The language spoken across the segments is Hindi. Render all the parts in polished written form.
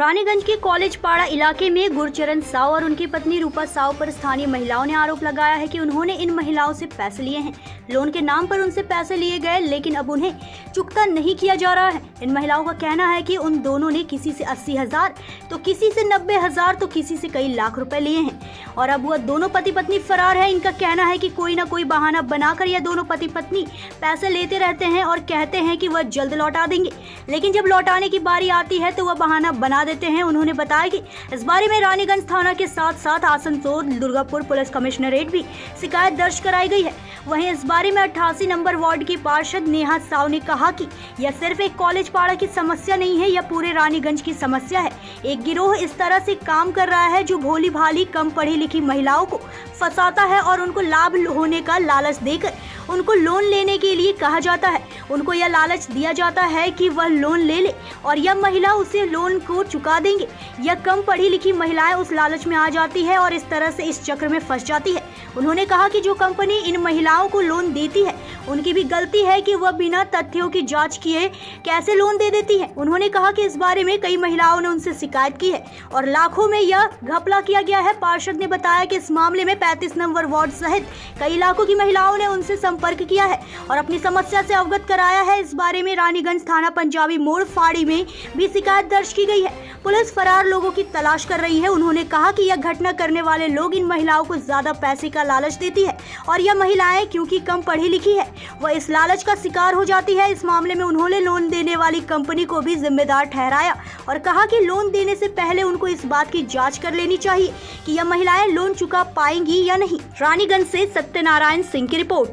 रानीगंज के कॉलेज पाड़ा इलाके में गुरचरण साव और उनकी पत्नी रूपा साव पर स्थानीय महिलाओं ने आरोप लगाया है कि उन्होंने इन महिलाओं से पैसे लिए हैं। लोन के नाम पर उनसे पैसे लिए गए, लेकिन अब उन्हें चुकता नहीं किया जा रहा है। इन महिलाओं का कहना है कि उन दोनों ने किसी से 80,000 तो किसी से 90,000 तो किसी से कई लाख रुपए लिए हैं और अब वह दोनों पति पत्नी फरार है। इनका कहना है कि कोई न कोई बहाना बनाकर यह दोनों पति पत्नी पैसे लेते रहते हैं और कहते हैं कि वह जल्द लौटा देंगे, लेकिन जब लौटाने की बारी आती है तो वह बहाना बना देते हैं। उन्होंने बताया कि इस बारे में रानीगंज थाना के साथ साथ आसनसोल दुर्गापुर पुलिस कमिश्नरेट भी शिकायत दर्ज कराई गई है। वहीं इस बारे में 88 नंबर वार्ड की पार्षद नेहा साव ने कहा कि यह सिर्फ एक कॉलेज पाड़ा की समस्या नहीं है, यह पूरे रानीगंज की समस्या है। एक गिरोह इस तरह से काम कर रहा है जो भोली भाली कम पढ़ी लिखी महिलाओं को फंसाता है और उनको लाभ होने का लालच देकर उनको लोन लेने के लिए कहा जाता है। उनको यह लालच दिया जाता है कि वह लोन ले ले और यह महिला उसे लोन को चुका देंगे। यह कम पढ़ी लिखी महिलाएं उस लालच में आ जाती है और इस तरह से इस चक्र में फंस जाती है। उन्होंने कहा कि जो कंपनी इन महिलाओं को लोन देती है उनकी भी गलती है कि वह बिना तथ्यों की जांच किए कैसे लोन दे देती है। उन्होंने कहा कि इस बारे में कई महिलाओं ने उनसे शिकायत की है और लाखों में यह घपला किया गया है। पार्षद ने बताया कि इस मामले में 35 नंबर वार्ड सहित कई इलाकों की महिलाओं ने उनसे संपर्क किया है और अपनी समस्या से अवगत कराया है। इस बारे में रानीगंज थाना पंजाबी मोड़ फाड़ी में भी शिकायत दर्ज की गई है। पुलिस फरार लोगों की तलाश कर रही है। उन्होंने कहा कि यह घटना करने वाले लोग इन महिलाओं को ज्यादा पैसे का लालच देती है और यह महिलाएं क्योंकि कम पढ़ी लिखी है वह इस लालच का शिकार हो जाती है। इस मामले में उन्होंने लोन देने वाली कंपनी को भी जिम्मेदार ठहराया और कहा कि लोन देने से पहले उनको इस बात की जांच कर लेनी चाहिए कि यह महिलाएं लोन चुका पाएंगी या नहीं। रानीगंज से सत्यनारायण सिंह की रिपोर्ट।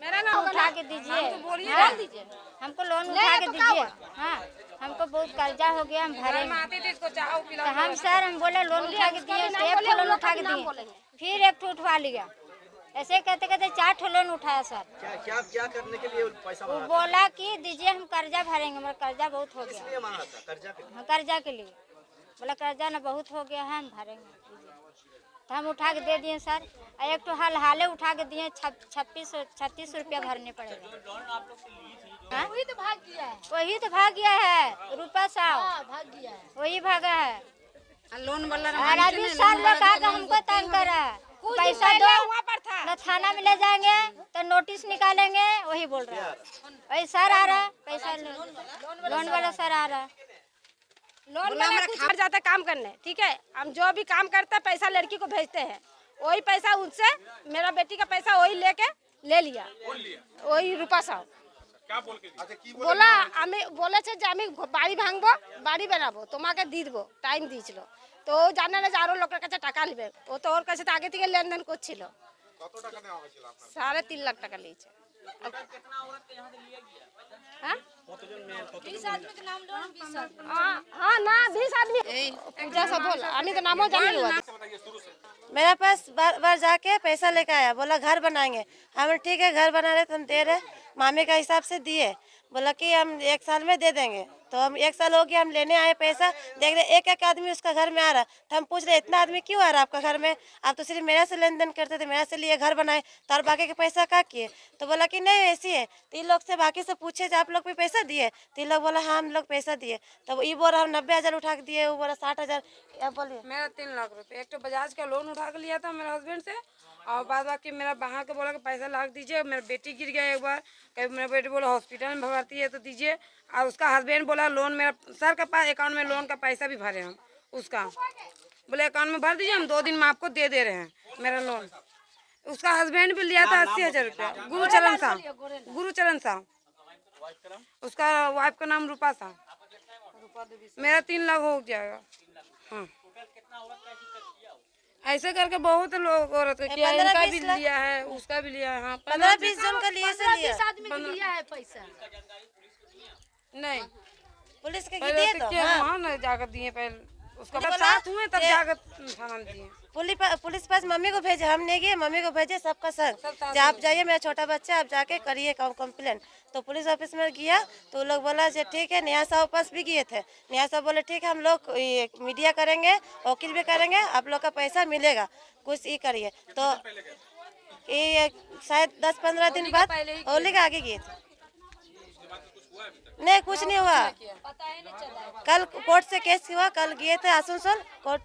मेरा नाम उठा के दीजिए, हमको लोन उठा के दीजिए। हाँ, हमको बहुत कर्जा हो गया, हम भरेंगे। तो हम सर हम बोले लोन उठा के दिए, एक ठो लोन उठा के दिए, फिर एक ठो उठवा लिया। ऐसे कहते कहते 4 ठो लोन उठाया सर। क्या करने के लिए पैसा वो बोला कि दीजिए हम कर्जा भरेंगे, हमारा कर्जा बहुत हो गया। मांगा था कर्जा के लिए? हाँ, कर्जा के लिए बोला कर्जा ना बहुत हो गया है, हम भरेंगे। तो हम उठा के दे दिए सर। एक तो हाले उठा के दिए 36 रुपया भरने पड़ेगा। वही तो भाग गया है रूपा साहब, वही भागा है। लोन वाला अभी सर लोग आकर हमको तंग कर रहा है, पैसा दो न थाना में ले जाएंगे तो नोटिस निकालेंगे, वही बोल रहा है। वही सर आ रहा है, पैसा लोन वाला सर आ रहा है। लोन वाला खाट जाता है काम करने, ठीक है। हम जो भी काम करते हैं पैसा लड़की को भेजते हैं, वही पैसा उनसे मेरा बेटी का पैसा वही लेके ले लिया। वही रूपा साहब बोला আমি বলেছে যে আমি বাড়ি ভাঙবো, বাড়ি বানাবো, তোমাকে দিয়ে দেবো, টাইম দিয়েছিল। তো ও জানে না যে আরো লোকের কাছে টাকা নেবে, ও তো ওর কাছে তো আগে থেকে লেনদেন করছিল। কত টাকা নেওয়া হয়েছিল আপনার? 3.5 লাখ টাকা নিয়েছে। हाँ? 20 आदमी के नाम लो, 20 आदमी। हाँ ना 20 आदमी। पूजा सब बोल, आनी तो नामो जानी हुआ। मेरे पास बार जाके पैसा लेके आया, बोला घर बनाएंगे। हम ठीक है घर बना रहे तो हम दे रहे, मामी का हिसाब से दिए। बोला कि हम 1 साल में दे देंगे। तो हम 1 साल हो गया, हम लेने आए पैसा, देख रहे एक आदमी उसका घर में आ रहा। तो हम पूछ रहे इतना आदमी क्यों आ रहा आपका घर में? आप तो सिर्फ मेरा से लेन देन करते थे, मेरा से लिए घर बनाए, तो और बाकी के पैसा क्या किए? तो बोला कि नहीं ऐसी है। तो इन लोग से बाकी से पूछे आप लोग भी पैसा दिए? तो इन लोग बोला हाँ हम लोग पैसा दिए। तब ये बोला हम 90,000 उठा के दिए, वो बोला 60,000। अब बोलिए। मेरा 3 लाख रुपए एक तो बजाज का लोन उठा के लिया था मेरे हस्बैंड से, और बाद बाकी मेरा बहा के बोला कि पैसा लाख दीजिए। मेरा बेटी गिर गया एक बार, कभी मेरा बेटी बोला हॉस्पिटल में भर्ती है तो दीजिए। और उसका हस्बैंड बोला लोन मेरा सर का पास अकाउंट में लोन का पैसा भी भरे हम उसका, बोले अकाउंट में भर दीजिए, हम 2 दिन में आपको दे दे रहे हैं मेरा लोन। उसका हस्बैंड भी लिया था 80,000 रुपया, गुरुचरण साहब। उसका वाइफ का नाम रूपा साहब। मेरा 3 लाख हो जाएगा। हाँ, ऐसे करके बहुत लोग औरत इनका भी लिया है, उसका भी लिया है। हाँ, 15-20 जन का लिए से लिया है पैसा। नहीं पुलिस के पहले दिए तो तो क्या हाँ। वहाँ न जाकर दिए, पहले उसका साथ हुए तब जाकर थाना में दिए। पुलिस पास मम्मी को भेजे, हम नहीं गए, मम्मी को भेजे सबका संग। जब आप जाइए मेरा छोटा बच्चा, आप जाके करिए कंप्लेन। तो पुलिस ऑफिस में गया तो वो लोग बोला जो ठीक है। नेहा साहब पास भी गए थे, नेहा साहब बोले ठीक है हम लोग मीडिया करेंगे, वकील भी करेंगे, आप लोग का पैसा मिलेगा, कुछ ये करिए। तो ये शायद 10-15 दिन बाद होली के आगे गए थे। नहीं कुछ नहीं हुआ, कल कोर्ट से केस हुआ, कल गए थे आसनसोल कोर्ट,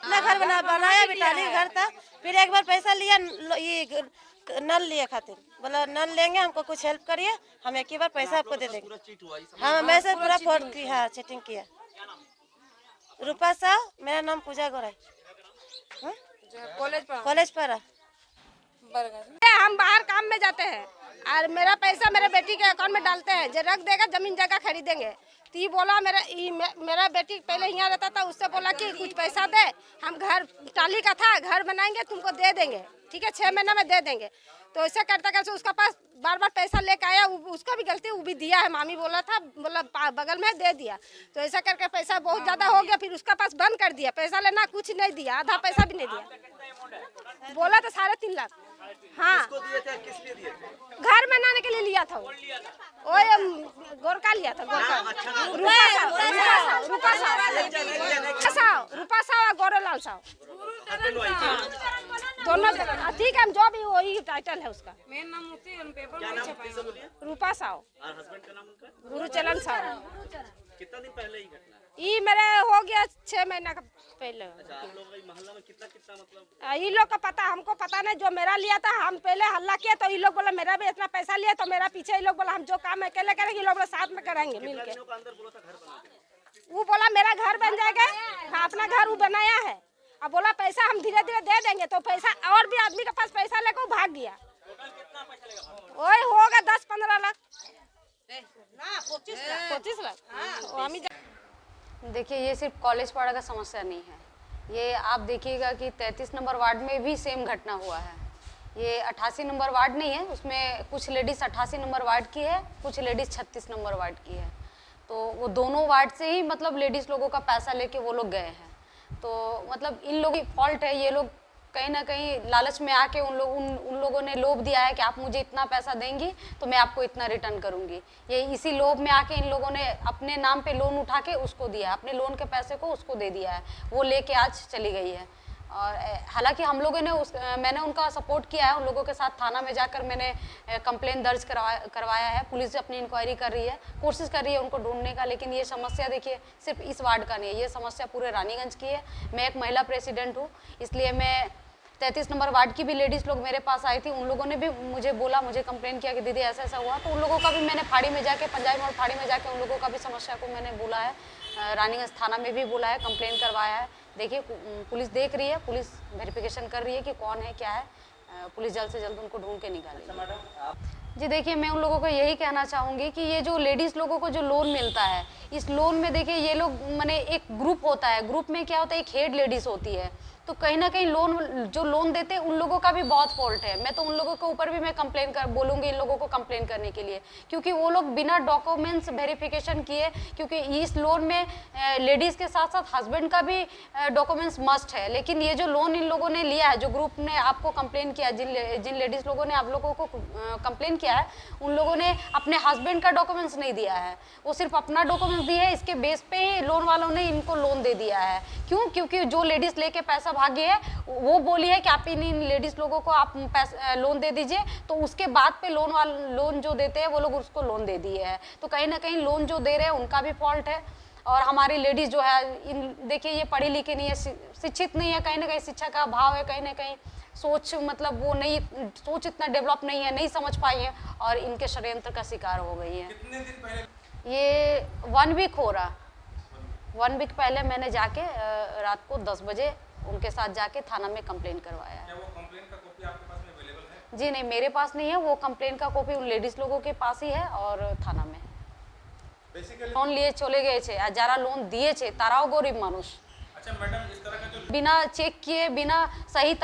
अपना घर बनाया भी, टाली घर था, फिर एक बार पैसा लिया, ये नल लिए खातिर, बोला नल लेंगे, हमको कुछ हेल्प करिए, हम एक ही बार पैसा आपको दे देंगे। हाँ मैं से पूरा फ्रॉड की, हाँ चीटिंग किया। रूपा साहु, मेरा नाम पूजा गोराई, कॉलेज पर। हम बाहर काम में जाते हैं और मेरा पैसा मेरे बेटी के अकाउंट में डालते हैं, जो रख देगा जमीन जगह खरीदेंगे। तो ये बोला मेरा बेटी पहले यहाँ रहता था, उससे बोला कि कुछ पैसा दे, हम घर टाली का था, घर बनाएंगे तुमको दे देंगे, ठीक है 6 महीने में दे देंगे। तो ऐसा करता करते उसका पास बार बार पैसा लेके आया, उसका भी गलती, वो भी दिया है, मामी बोला था, बोला बगल में दे दिया। तो ऐसा करके पैसा बहुत ज़्यादा हो गया, फिर उसका पास बंद कर दिया, पैसा लेना कुछ नहीं दिया, आधा पैसा भी नहीं दिया, बोला था 3.5 लाख। हाँ दिए थे, किस लिए दिए थे? घर बनाने के लिए लिया था, वो गोरका लिया था, गोरका रूपा साहु और गोरेलाल साहु दोनों जगह, ठीक है, हम जो भी वही टाइटल है उसका, मेन नाम मुफ्ती पेपर में छपाया। रूपा साहु और हस्बैंड का नाम उनका? गुरुचरण साहु। कितना दिन पहले ही घटना? ये मेरे हो गया 6 महीना का पहले। अच्छा, आप लोग इस मोहल्ला में कितना मतलब? ये लोग का पता, हमको पता नहीं, जो मेरा लिया था, हम पहले हल्ला किया तो ये लोग बोला मेरा भी इतना पैसा लिया, तो मेरा पीछे ये लोग बोला हम जो काम अकेले करेंगे, ये लोग बोला साथ में करेंगे मिलके। अंदर बोला था घर बना दे। वो बोला मेरा घर बन जाएगा, हाँ अपना घर वो बनाया है, अब बोला पैसा हम धीरे धीरे दे देंगे। तो पैसा और भी आदमी के पास पैसा लेकर वो भाग गया, वही होगा 10-15 लाख, 25 लाख। देखिए ये सिर्फ कॉलेज पाड़ा का समस्या नहीं है, ये आप देखिएगा कि 33 नंबर वार्ड में भी सेम घटना हुआ है। ये 88 नंबर वार्ड नहीं है, उसमें कुछ लेडीज़ 88 नंबर वार्ड की है, कुछ लेडीज़ 36 नंबर वार्ड की है। तो वो दोनों वार्ड से ही मतलब लेडीज़ लोगों का पैसा लेके वो लोग गए हैं। तो मतलब इन लोगों की फॉल्ट है, ये लोग कहीं ना कहीं लालच में आके उन लोगों ने लोभ दिया है कि आप मुझे इतना पैसा देंगी तो मैं आपको इतना रिटर्न करूंगी। ये इसी लोभ में आके इन लोगों ने अपने नाम पे लोन उठा के उसको दिया है, अपने लोन के पैसे को उसको दे दिया है, वो लेके आज चली गई है। और हालांकि हम लोगों ने मैंने उनका सपोर्ट किया है, उन लोगों के साथ थाना में जाकर मैंने कंप्लेन दर्ज करवाया है। पुलिस अपनी इंक्वायरी कर रही है, कोशिश कर रही है उनको ढूंढने का। लेकिन ये समस्या देखिए सिर्फ इस वार्ड का नहीं है, ये समस्या पूरे रानीगंज की है। मैं एक महिला प्रेसिडेंट हूँ, इसलिए मैं 33 नंबर वार्ड की भी लेडीज़ लोग मेरे पास आई थी, उन लोगों ने भी मुझे बोला, मुझे कंप्लेन किया कि दीदी ऐसा ऐसा हुआ। तो उन लोगों का भी मैंने फाड़ी में जाके, पंजाबी मोड़ फाड़ी में जाके उन लोगों का भी समस्या को मैंने बोला है, रानीगंज थाना में भी बोला है, कंप्लेन करवाया है। देखिए पुलिस देख रही है, पुलिस वेरिफिकेशन कर रही है कि कौन है क्या है, पुलिस जल्द से जल्द उनको ढूंढ के निकालेगी। जी देखिए मैं उन लोगों को यही कहना चाहूँगी कि ये जो लेडीज़ लोगों को जो लोन मिलता है, इस लोन में देखिए ये लोग माने एक ग्रुप होता है, ग्रुप में क्या होता है, एक हेड लेडीज़ होती है। तो कहीं ना कहीं लोन देते हैं उन लोगों का भी बहुत फॉल्ट है। मैं तो उन लोगों के ऊपर भी मैं बोलूँगी इन लोगों को कंप्लेन करने के लिए, क्योंकि वो लोग बिना डॉक्यूमेंट्स वेरिफिकेशन किए, क्योंकि इस लोन में लेडीज़ के साथ साथ हस्बैंड का भी डॉक्यूमेंट्स मस्ट है। लेकिन ये जो लोन इन लोगों ने लिया है, जो ग्रुप ने आपको कंप्लेन किया, जिन लेडीज़ लोगों ने आप लोगों को कंप्लेन किया है, उन लोगों ने अपने हस्बैंड का डॉक्यूमेंट्स नहीं दिया है, वो सिर्फ अपना डॉक्यूमेंट्स दिया है। इसके बेस पे ही लोन वालों ने इनको लोन दे दिया है। क्यों? क्योंकि जो लेडीज़ लेके पैसा भागी है वो बोली है कि आप इन लेडीज लोगों को आप लोन दे दीजिए, तो उसके बाद पे लोन जो देते हैं वो लोग उसको लोन दे दिए है। तो कहीं ना कहीं लोन जो दे रहे हैं उनका भी फॉल्ट है। और हमारी लेडीज जो है देखिए ये पढ़ी लिखी नहीं है, शिक्षित नहीं है, कहीं ना कहीं शिक्षा का अभाव है, कहीं ना कहीं सोच मतलब वो नहीं, सोच इतना डेवलप नहीं है, नहीं समझ पाई है और इनके षड्यंत्र का शिकार हो गई है। कितने दिन पहले? ये 1 वीक हो रहा, 1 वीक पहले मैंने जाके रात को 10 बजे उनके साथ जाके थाना में कंप्लेन करवाया है। क्या वो कंप्लेन का कॉपी आपके पास में अवेलेबल है? जी नहीं, मेरे पास नहीं है, वो कंप्लेन का कॉपी उन लेडीज लोगों के पास ही है और थाना में। बेसिकली लोन लिए चले गए छे, যারা लोन दिए छे ताराओ गरीब मानुष। अच्छा मैडम, इस तरह का जो बिना चेक किए, बिना सही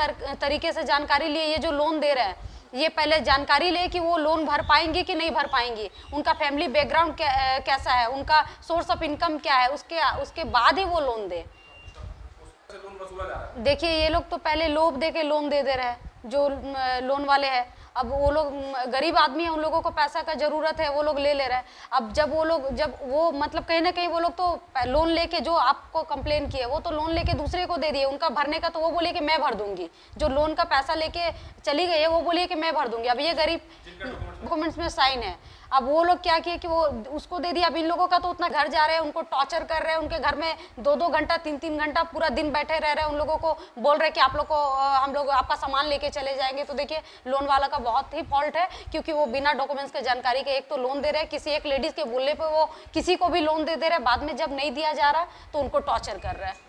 तरीके से जानकारी लिए ये जो लोन दे रहे हैं, ये पहले जानकारी ले कि वो लोन भर पाएंगे कि नहीं भर पाएंगी, उनका फैमिली बैकग्राउंड कैसा है, उनका सोर्स ऑफ इनकम क्या है, उसके बाद ही वो लोन दे। लोन वसूला जा रहा है। देखिए ये लोग तो पहले लोभ दे के लोन दे रहे हैं जो लोन वाले हैं। अब वो लोग गरीब आदमी है, उन लोगों को पैसा का ज़रूरत है, वो लोग ले रहे हैं। अब जब वो मतलब कहीं ना कहीं वो लोग तो लोन लेके, जो आपको कंप्लेन किए वो तो लोन लेके दूसरे को दे दिए, उनका भरने का तो वो बोले कि मैं भर दूंगी, जो लोन का पैसा लेके चली गई है वो बोलिए कि मैं भर दूंगी। अब ये गरीब डॉक्यूमेंट्स में साइन है, अब वो लोग क्या किए कि वो उसको दे दिया। अब इन लोगों का तो उतना घर जा रहे हैं, उनको टॉर्चर कर रहे हैं, उनके घर में 2-2 घंटा 3-3 घंटा पूरा दिन बैठे रह रहे हैं, उन लोगों को बोल रहे हैं कि आप लोग को हम लोग आपका सामान लेके चले जाएंगे। तो देखिए लोन वाला का बहुत ही फॉल्ट है, क्योंकि वो बिना डॉक्यूमेंट्स के जानकारी के एक तो लोन दे रहे हैं, किसी एक लेडीज के बोलने पे वो किसी को भी लोन दे रहे हैं, बाद में जब नहीं दिया जा रहा तो उनको टॉर्चर कर रहा है।